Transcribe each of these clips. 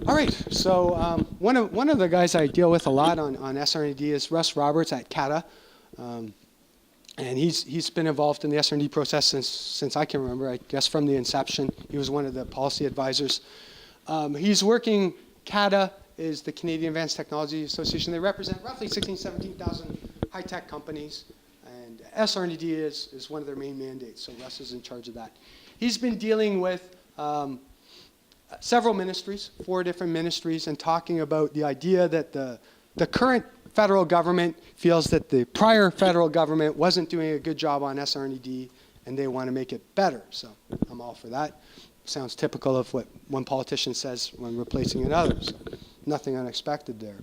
All right, so one of the guys I deal with a lot on SR&ED is Russ Roberts at CATA. And he's been involved in the SR&D process since I can remember, I guess from the inception. He was one of the policy advisors. He's working, CATA is the Canadian Advanced Technology Association. They represent roughly 16,000, 17,000 high-tech companies. And SR&D is one of their main mandates, so Russ is in charge of that. He's been dealing with several ministries, 4 different ministries, and talking about the idea that the current federal government feels that the prior federal government wasn't doing a good job on SR&ED, and they want to make it better. So I'm all for that. Sounds typical of what one politician says when replacing another. So nothing unexpected there.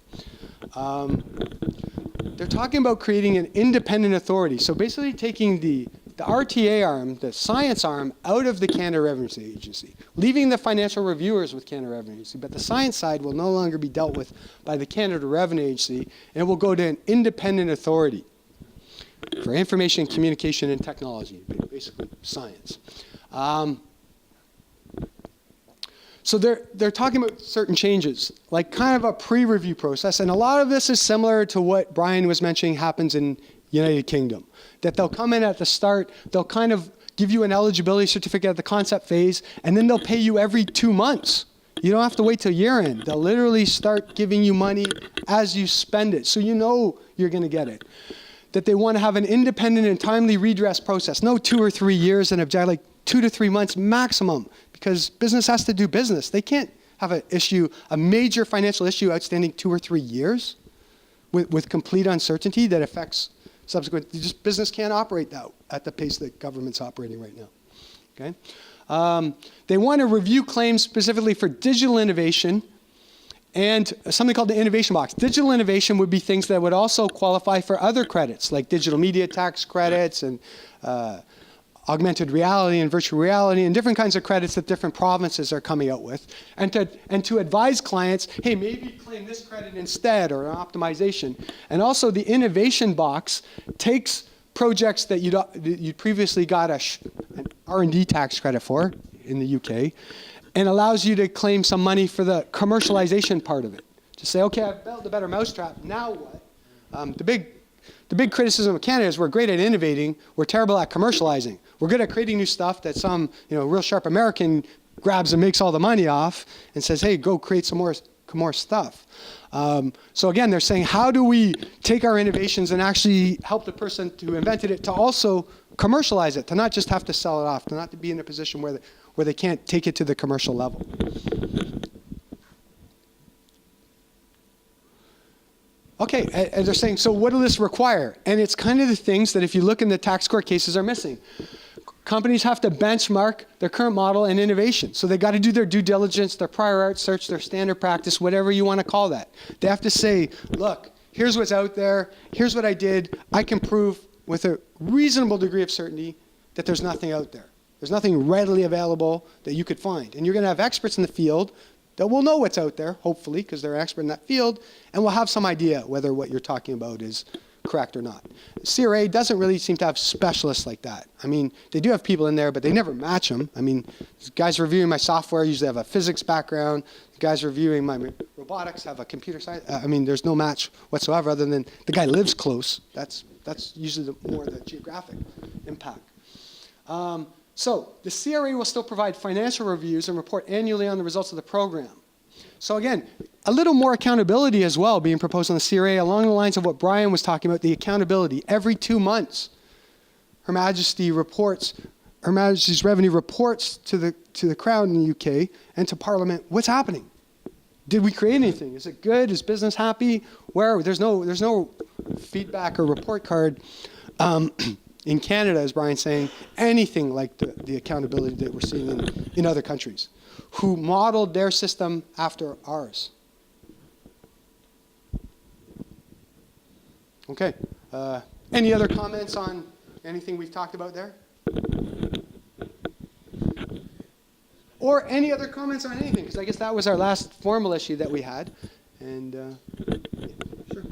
They're talking about creating an independent authority. So basically taking the RTA arm, the science arm, out of the Canada Revenue Agency, leaving the financial reviewers with Canada Revenue Agency, but the science side will no longer be dealt with by the Canada Revenue Agency, and it will go to an independent authority for information, communication, and technology, basically science. So they're talking about certain changes, like kind of a pre-review process, and a lot of this is similar to what Brian was mentioning happens in United Kingdom. That they'll come in at the start, they'll kind of give you an eligibility certificate at the concept phase, and then they'll pay you every 2 months. You don't have to wait till year end. They'll literally start giving you money as you spend it, so you know you're going to get it. That they want to have an independent and timely redress process. No 2 or 3 years and object, like 2 to 3 months maximum, because business has to do business. They can't have a major financial issue outstanding 2 or 3 years with complete uncertainty that affects subsequent. Just business can't operate that at the pace that government's operating right now. Okay. They want to review claims specifically for digital innovation and something called the innovation box. Digital innovation would be things that would also qualify for other credits, like digital media tax credits and augmented reality and virtual reality and different kinds of credits that different provinces are coming out with. And to advise clients, hey, maybe claim this credit instead, or an optimization. And also the innovation box takes projects that you'd previously got an R&D tax credit for in the UK and allows you to claim some money for the commercialization part of it. To say, okay, I've built a better mousetrap, now what? The big criticism of Canada is we're great at innovating, we're terrible at commercializing. We're good at creating new stuff that some real sharp American grabs and makes all the money off and says, hey, go create some more stuff. So again, they're saying, how do we take our innovations and actually help the person who invented it to also commercialize it, to not just have to sell it off, to not to be in a position where they can't take it to the commercial level. Okay, and they're saying, so what will this require? And it's kind of the things that if you look in the tax court cases are missing. Companies have to benchmark their current model and innovation. So they got to do their due diligence, their prior art search, their standard practice, whatever you want to call that. They have to say, look, here's what's out there, here's what I did, I can prove with a reasonable degree of certainty that there's nothing out there. There's nothing readily available that you could find. And you're going to have experts in the field that will know what's out there, hopefully, because they're an expert in that field, and will have some idea whether what you're talking about is correct or not. CRA doesn't really seem to have specialists like that. I mean, they do have people in there, but they never match them. I mean, guys reviewing my software usually have a physics background. Guys reviewing my robotics have a computer science. I mean, there's no match whatsoever other than the guy lives close. That's usually more the geographic impact. So the CRA will still provide financial reviews and report annually on the results of the program. So again, a little more accountability as well being proposed on the CRA along the lines of what Brian was talking about, the accountability. Every 2 months, Her Majesty's Revenue reports to the Crown in the UK and to Parliament, what's happening? Did we create anything? Is it good? Is business happy? Where? There's no feedback or report card. In Canada, as Brian's saying, anything like the accountability that we're seeing in other countries who modeled their system after ours. Okay. Any other comments on anything we've talked about there? Or any other comments on anything? Because I guess that was our last formal issue that we had. And sure.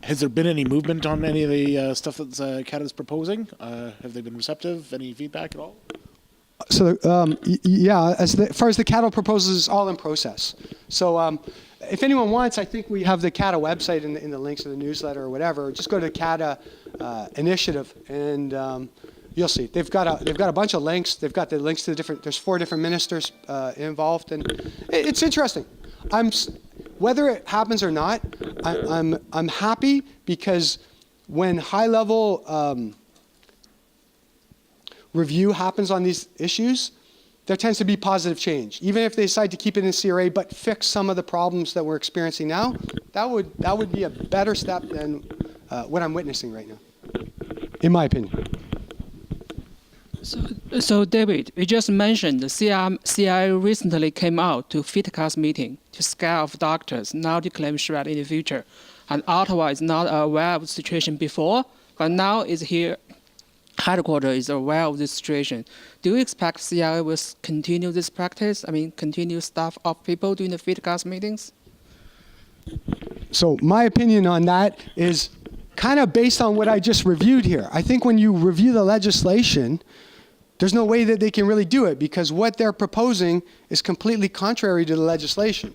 Has there been any movement on any of the stuff that Canada's proposing? Have they been receptive? Any feedback at all? Yeah, as far as the CADA proposal is all in process. So if anyone wants, I think we have the CADA website in the links of the newsletter or whatever. Just go to CADA initiative and you'll see. They've got a bunch of links. They've got the links to the different. There's 4 different ministers involved, and it's interesting. Whether it happens or not, I'm happy because when high-level review happens on these issues, there tends to be positive change. Even if they decide to keep it in CRA but fix some of the problems that we're experiencing now, that would be a better step than what I'm witnessing right now, in my opinion. So David, you just mentioned the CRA recently came out to FITCAS meeting to scare off doctors now to claim SR&ED in the future. And Ottawa is not aware of the situation before, but now is here. Headquarters is aware of this situation. Do you expect CRA will continue this practice? I mean, continue staff off people during the FITCAS meetings? So my opinion on that is kind of based on what I just reviewed here. I think when you review the legislation, there's no way that they can really do it because what they're proposing is completely contrary to the legislation.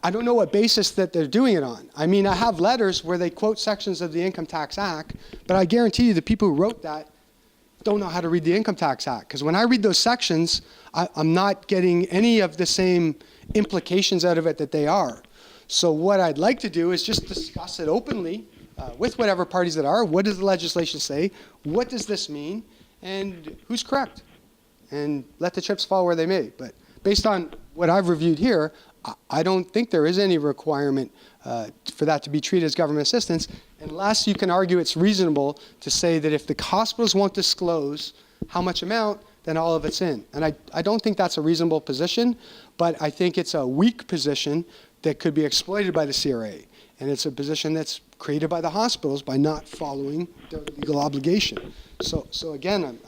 I don't know what basis that they're doing it on. I mean, I have letters where they quote sections of the Income Tax Act, but I guarantee you the people who wrote that don't know how to read the Income Tax Act. Because when I read those sections, I'm not getting any of the same implications out of it that they are. So what I'd like to do is just discuss it openly with whatever parties that are. What does the legislation say? What does this mean? And who's correct? And let the chips fall where they may. But based on what I've reviewed here, I don't think there is any requirement for that to be treated as government assistance unless you can argue it's reasonable to say that if the hospitals won't disclose how much amount, then all of it's in. And I don't think that's a reasonable position, but I think it's a weak position that could be exploited by the CRA. And it's a position that's created by the hospitals by not following their legal obligation. So again,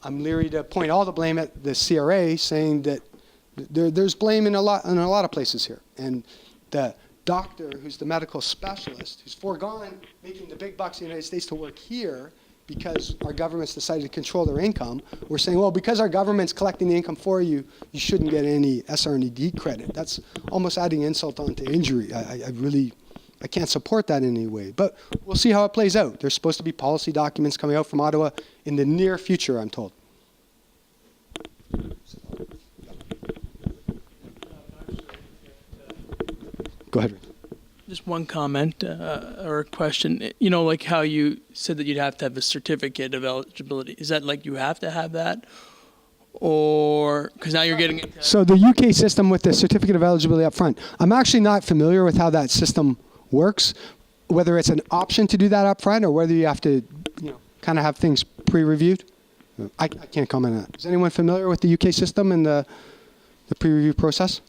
I'm leery to point all the blame at the CRA, saying that there's blame in a lot of places here. And the doctor who's the medical specialist, who's foregone making the big bucks in the United States to work here because our government's decided to control their income, we're saying, well, because our government's collecting the income for you, you shouldn't get any SR&ED credit. That's almost adding insult onto injury. I can't support that in any way. But we'll see how it plays out. There's supposed to be policy documents coming out from Ottawa in the near future, I'm told. Go ahead. Just one comment or a question. You know, like how you said that you'd have to have a certificate of eligibility. Is that like you have to have that? Or, because now you're getting into... So the UK system with the certificate of eligibility up front, I'm actually not familiar with how that system works, whether it's an option to do that up front or whether you have to, kind of have things pre-reviewed. I can't comment on that. Is anyone familiar with the UK system and the pre-review process?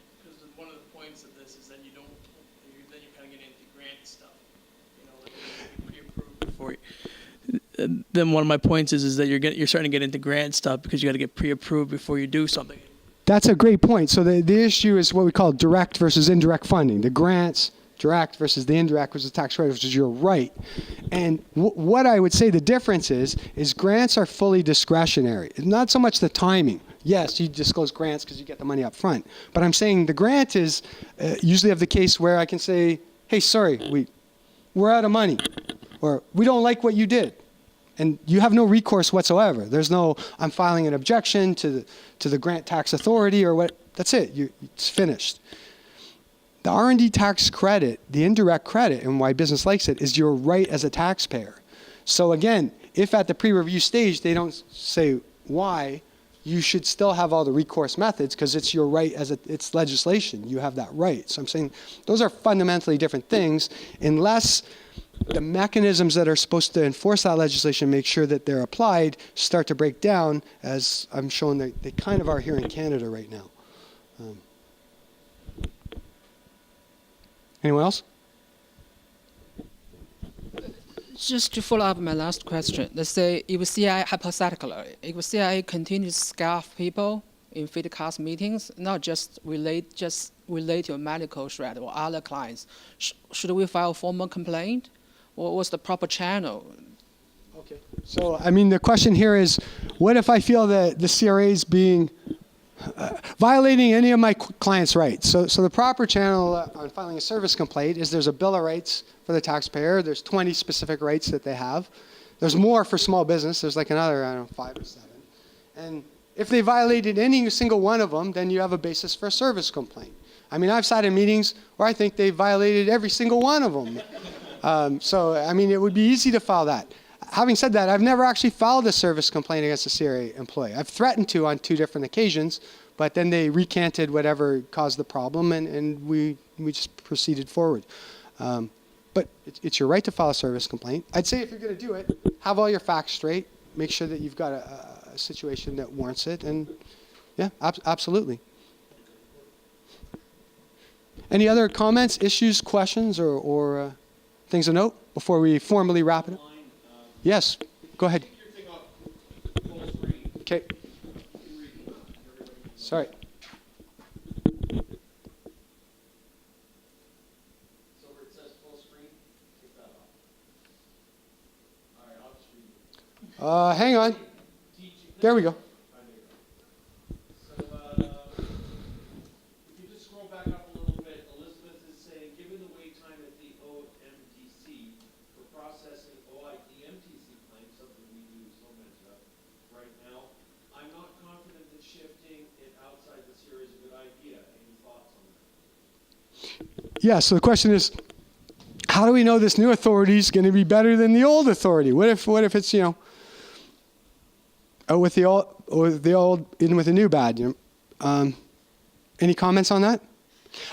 One of the points of this is that you don't, then you kind of get into grant stuff, like pre-approved before you. Then one of my points is that you're starting to get into grant stuff because you got to get pre-approved before you do something. That's a great point. So the issue is what we call direct versus indirect funding. The grants, direct versus the indirect versus tax credit, which is your right. And what I would say the difference is grants are fully discretionary. It's not so much the timing. Yes, you disclose grants because you get the money up front. But I'm saying the grant is usually of the case where I can say, hey, sorry, we're out of money. Or we don't like what you did. And you have no recourse whatsoever. There's no, I'm filing an objection to the grant tax authority or what. That's it. It's finished. The R&D tax credit, the indirect credit, and why business likes it, is your right as a taxpayer. So again, if at the pre-review stage they don't say why, you should still have all the recourse methods because it's your right it's legislation. You have that right. So I'm saying those are fundamentally different things unless the mechanisms that are supposed to enforce that legislation, make sure that they're applied, start to break down, as I'm showing that they kind of are here in Canada right now. Anyone else? Just to follow up my last question, let's say if CIA, hypothetically, if CIA continues to scarf people in FITCAS meetings, not just relate to medical threat or other clients, should we file a formal complaint? Or what's the proper channel? Okay. So, I mean, the question here is, what if I feel that the CRA is being violating any of my clients' rights? So the proper channel on filing a service complaint is there's a bill of rights for the taxpayer. There's 20 specific rights that they have. There's more for small business. There's like another, I don't know, 5 or 7. And if they violated any single one of them, then you have a basis for a service complaint. I mean, I've sat in meetings where I think they violated every single one of them. So, I mean, it would be easy to file that. Having said that, I've never actually filed a service complaint against a CRA employee. I've threatened to on 2 different occasions, but then they recanted whatever caused the problem, and we just proceeded forward. But it's your right to file a service complaint. I'd say if you're going to do it, have all your facts straight, make sure that you've got a situation that warrants it, and yeah, absolutely. Any other comments, issues, questions, or things to note before we formally wrap it up? Yes, go ahead. Okay. Sorry. So where it says full screen, take that off. All right, I'll just read it. Hang on. There we go. So if you just scroll back up a little bit, Elizabeth is saying, given the wait time at the OMTC for processing OID-MTC claims, something we do so much of right now, I'm not confident that shifting it outside the CRA is a good idea. Any thoughts on that? Yeah, so the question is, how do we know this new authority is going to be better than the old authority? What if it's, you know, out with the old, in with the new bad? You know? Any comments on that?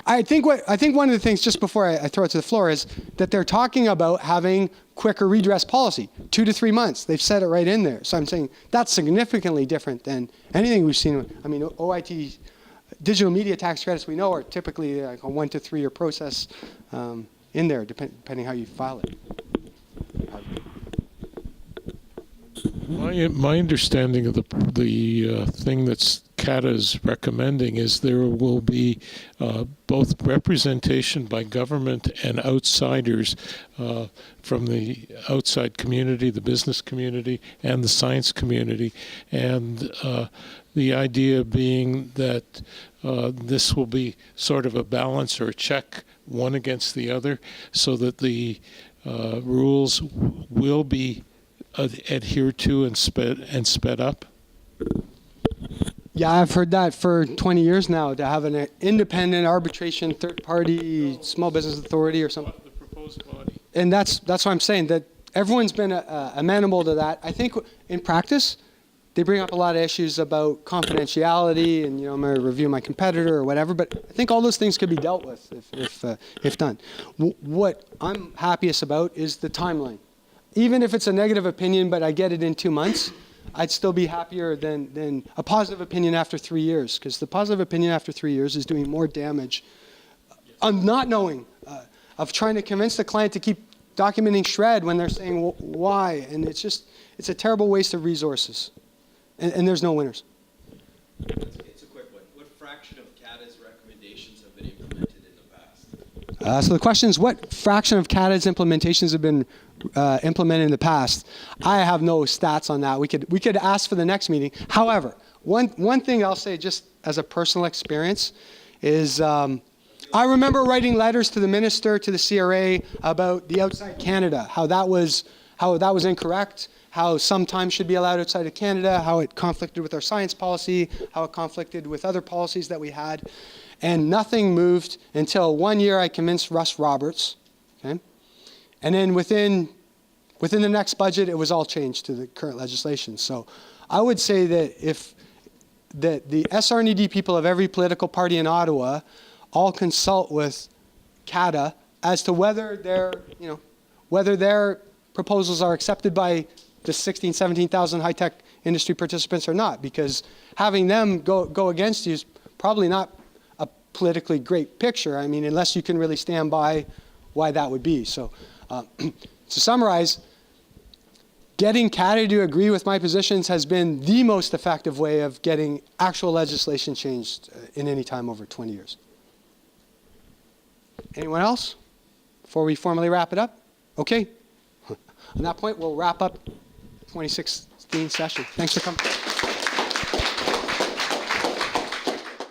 I think one of the things, just before I throw it to the floor, is that they're talking about having quicker redress policy, 2 to 3 months. They've said it right in there. So I'm saying that's significantly different than anything we've seen. I mean, OIT, digital media tax credits, we know are typically like a 1 to 3 year process in there, depending how you file it. My understanding of the thing that's CATA is recommending is there will be both representation by government and outsiders from the outside community, the business community, and the science community, and the idea being that this will be sort of a balance or a check, one against the other, so that the rules will be adhered to and sped up? Yeah, I've heard that for 20 years now, to have an independent arbitration third-party small business authority or something. The proposed body. And that's what I'm saying, that everyone's been amenable to that. I think in practice, they bring up a lot of issues about confidentiality and, you know, I'm going to review my competitor or whatever, but I think all those things could be dealt with if done. What I'm happiest about is the timeline. Even if it's a negative opinion, but I get it in 2 months, I'd still be happier than a positive opinion after 3 years, because the positive opinion after 3 years is doing more damage on not knowing, of trying to convince the client to keep documenting shred when they're saying why, and it's a terrible waste of resources, and there's no winners. It's a quick one. What fraction of CATA's recommendations have been implemented in the past? So the question is, what fraction of CATA's implementations have been implemented in the past? I have no stats on that. We could ask for the next meeting. However, one thing I'll say just as a personal experience is I remember writing letters to the minister, to the CRA, about the outside Canada, how that was incorrect, how some time should be allowed outside of Canada, how it conflicted with our science policy, how it conflicted with other policies that we had. And nothing moved until 1 year I convinced Russ Roberts. Okay? And then within the next budget, it was all changed to the current legislation. So I would say that the SR&ED people of every political party in Ottawa all consult with CATA as to whether their proposals are accepted by the 16,000, 17,000 high-tech industry participants or not, because having them go against you is probably not a politically great picture. I mean, unless you can really stand by why that would be. So to summarize, getting CATA to agree with my positions has been the most effective way of getting actual legislation changed in any time over 20 years. Anyone else before we formally wrap it up? Okay. On that point, we'll wrap up 2016 session. Thanks for coming.